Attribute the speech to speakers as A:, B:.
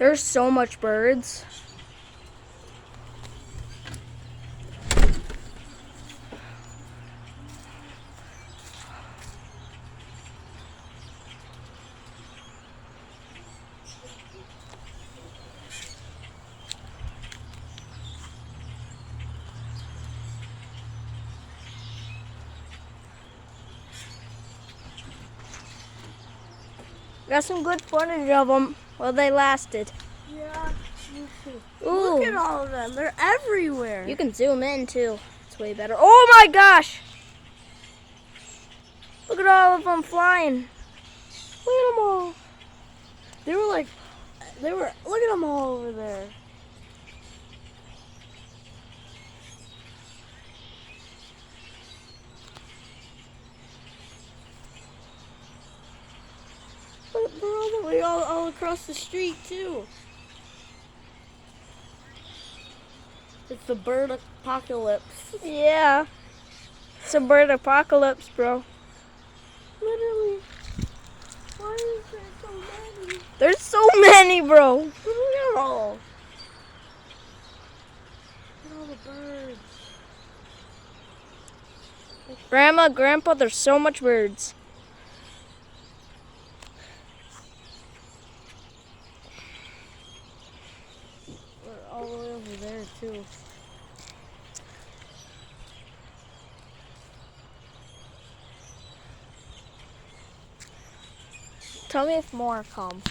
A: There's so much birds. Got some good footage of them while they lasted.
B: Yeah, me too.
A: Ooh.
B: Look at all of them. They're everywhere.
A: You can zoom in too. It's way better. Oh my gosh! Look at all of them flying.
B: Look at them all. Look at them all over there. Look, they're all the way all across the street too. It's the bird apocalypse.
A: Yeah. It's a bird apocalypse, bro.
B: Literally. Why is there so many?
A: There's so many, bro.
B: Look at all. Look at all the birds.
A: Grandma, Grandpa, there's so much birds.
B: They're all the way over there too.
A: Tell me if more come.